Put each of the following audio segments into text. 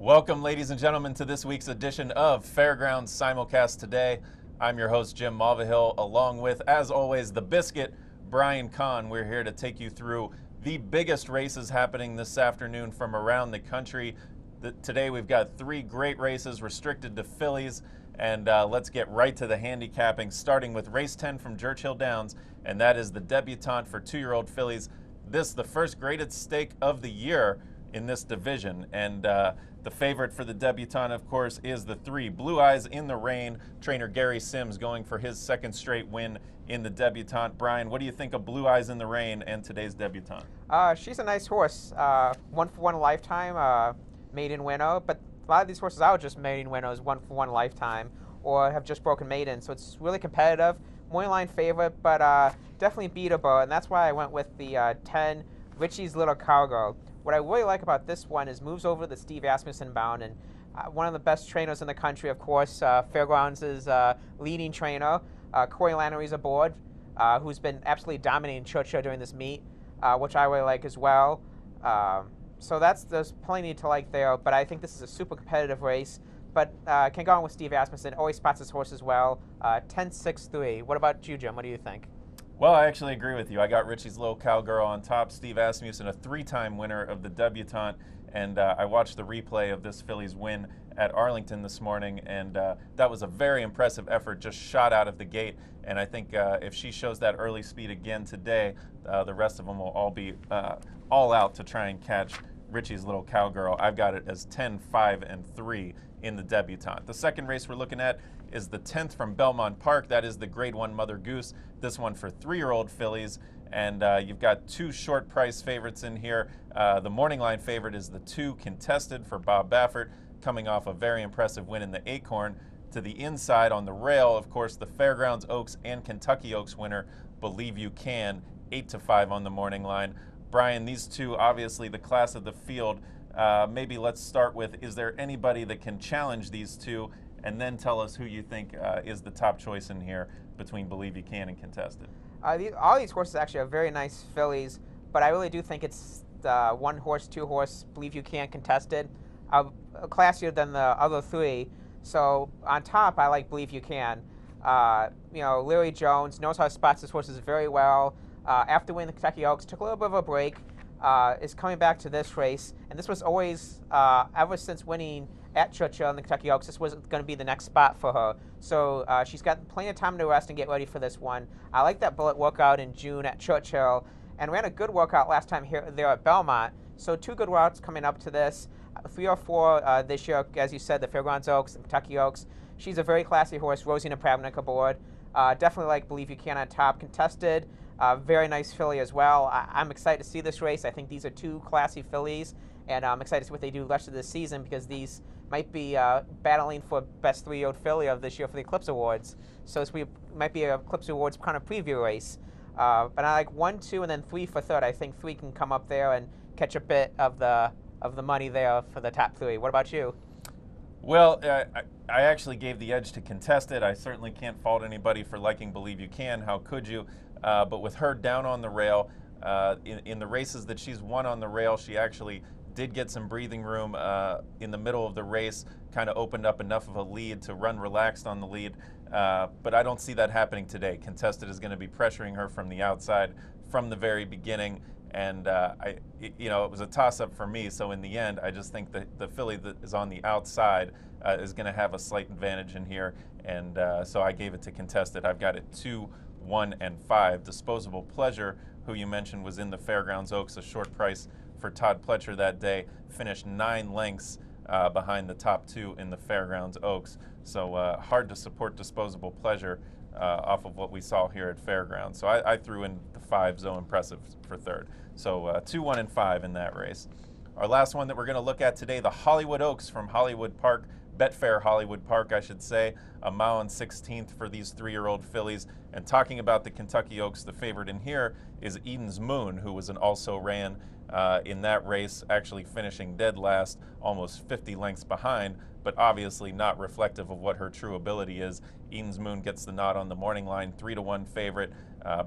Welcome, ladies and gentlemen, to this week's edition of Fairgrounds Simulcast Today. I'm your host, Jim Mulvihill, along with, as always, the Biscuit, Brian Kahn. We're here to take you through the biggest races happening this afternoon from around the country. Today we've got three great races restricted to fillies, and let's get right to the handicapping, starting with race 10 from Churchill Downs, and that is the debutante for 2-year-old fillies. This the first graded stake of the year in this division, and the favorite for the debutante, of course, is the 3, Blue Eyes in the Rain. Trainer Gary Sims going for his second straight win in the debutante. Brian, what do you think of Blue Eyes in the Rain and today's debutante? She's a nice horse. 1-for-1 lifetime, maiden winner. But a lot of these horses are just maiden winners, 1-for-1 lifetime, or have just broken maiden. So it's really competitive. Morning line favorite, but definitely beatable. And that's why I went with the 10, Richie's Little Cowgirl. What I really like about this one is moves over the Steve Asmussen bound, and one of the best trainers in the country, of course, Fairgrounds' leading trainer, Corey Lannery's aboard, who's been absolutely dominating Churchill during this meet, which I really like as well. So there's plenty to like there, but I think this is a super competitive race. But can go on with Steve Asmussen, always spots his horse as well. 10-6-3. What about you, Jim? What do you think? Well, I actually agree with you. I got Richie's Little Cowgirl on top. Steve Asmussen, a 3-time winner of the debutante, and I watched the replay of this filly's win at Arlington this morning, and that was a very impressive effort, just shot out of the gate. And I think if she shows that early speed again today, the rest of them will all be all out to try and catch Richie's Little Cowgirl. I've got it as 10-5-3 in the debutante. The second race we're looking at is the 10th from Belmont Park. That is the Grade 1 Mother Goose, this one for 3-year-old fillies. And you've got 2 short price favorites in here. The morning line favorite is the 2 Contested for Bob Baffert, coming off a very impressive win in the Acorn. To the inside on the rail, of course, the Fairgrounds Oaks and Kentucky Oaks winner, Believe You Can, 8-5 on the morning line. Brian, these two, obviously the class of the field. Maybe let's start with, is there anybody that can challenge these two? And then tell us who you think is the top choice in here between Believe You Can and Contested. All these horses actually are very nice fillies, but I really do think it's the 1 horse, 2 horse, Believe You Can Contested, classier than the other 3. So on top, I like Believe You Can. Larry Jones knows how to spot his horses very well. After winning the Kentucky Oaks, took a little bit of a break, is coming back to this race, and this was always, ever since winning at Churchill in the Kentucky Oaks, this was going to be the next spot for her. So she's got plenty of time to rest and get ready for this one. I like that bullet workout in June at Churchill, and ran a good workout last time there at Belmont. So 2 good routes coming up to this. 3 or 4 this year, as you said, the Fairgrounds Oaks and Kentucky Oaks. She's a very classy horse, Rosina Pravnik aboard. Definitely like Believe You Can on top. Contested, very nice filly as well. I'm excited to see this race. I think these are 2 classy fillies, and I'm excited to see what they do the rest of the season, because these might be battling for best 3-year-old filly of this year for the Eclipse Awards. So this might be a Eclipse Awards kind of preview race. But I like 1, 2, and then 3 for third. I think 3 can come up there and catch a bit of the money there for the top 3. What about you? Well, I actually gave the edge to Contested. I certainly can't fault anybody for liking Believe You Can. How could you? But with her down on the rail, in the races that she's won on the rail, she actually did get some breathing room in the middle of the race, kind of opened up enough of a lead to run relaxed on the lead. But I don't see that happening today. Contested is going to be pressuring her from the outside from the very beginning. And it was a toss-up for me. So in the end, I just think that the filly that is on the outside is going to have a slight advantage in here. And so I gave it to Contested. I've got it 2, 1, and 5. Disposable Pleasure, who you mentioned was in the Fairgrounds Oaks, a short price for Todd Pletcher that day, finished 9 lengths behind the top 2 in the Fairgrounds Oaks. So hard to support Disposable Pleasure off of what we saw here at Fairgrounds. So I threw in the 5 Zo Impressive for third. So 2, 1, and 5 in that race. Our last one that we're going to look at today, the Hollywood Oaks from Hollywood Park, Betfair Hollywood Park, I should say, a mile and 16th for these 3-year-old fillies. And talking about the Kentucky Oaks, the favorite in here is Eden's Moon, who was an also ran in that race, actually finishing dead last, almost 50 lengths behind, but obviously not reflective of what her true ability is. Eden's Moon gets the nod on the morning line, 3-1 favorite.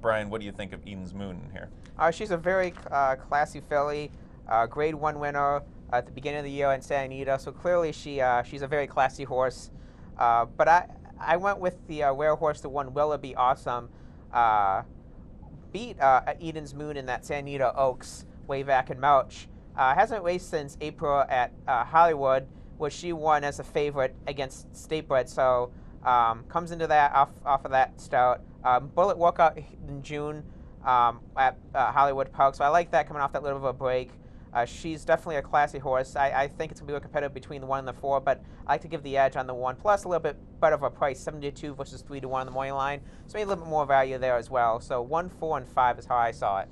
Brian, what do you think of Eden's Moon in here? She's a very classy filly, Grade 1 winner, at the beginning of the year in Santa Anita. So clearly she's a very classy horse. But I went with the rare horse, the one Willoughby Awesome. Beat Eden's Moon in that Santa Anita Oaks way back in March. Hasn't raced since April at Hollywood, which she won as a favorite against Statebred. So comes into that off of that start. Bullet walkout in June at Hollywood Park. So I like that coming off that little of a break. She's definitely a classy horse. I think it's going to be a competitive between the 1 and the 4, but I like to give the edge on the 1, plus a little bit better of a price, 7-2 versus 3-1 on the morning line. So maybe a little bit more value there as well. So 1, 4, and 5 is how I saw it.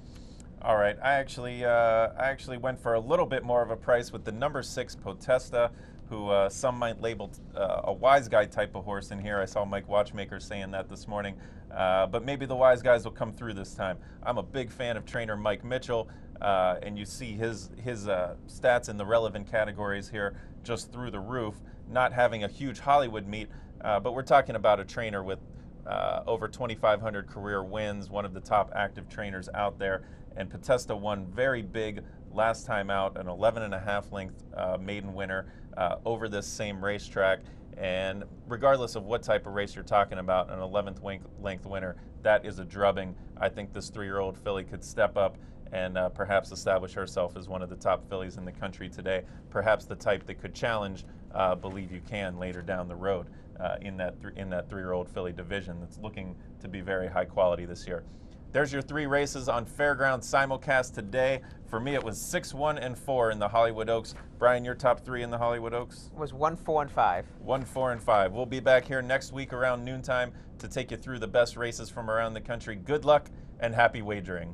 All right, I actually went for a little bit more of a price with the number 6 Potesta, who some might label a wise guy type of horse in here. I saw Mike Watchmaker saying that this morning, but maybe the wise guys will come through this time. I'm a big fan of trainer Mike Mitchell, and you see his stats in the relevant categories here just through the roof, not having a huge Hollywood meet, but we're talking about a trainer with over 2,500 career wins, one of the top active trainers out there. And Potesta won very big last time out, an 11.5 length maiden winner over this same racetrack. And regardless of what type of race you're talking about, an 11th length winner, that is a drubbing. I think this 3-year-old filly could step up and perhaps establish herself as one of the top fillies in the country today. Perhaps the type that could challenge Believe You Can later down the road in that 3-year-old filly division that's looking to be very high quality this year. There's your 3 races on Fairground Simulcast today. For me, it was 6, 1, and 4 in the Hollywood Oaks. Brian, your top 3 in the Hollywood Oaks? It was 1, 4, and 5. 1, 4, and 5. We'll be back here next week around noontime to take you through the best races from around the country. Good luck and happy wagering.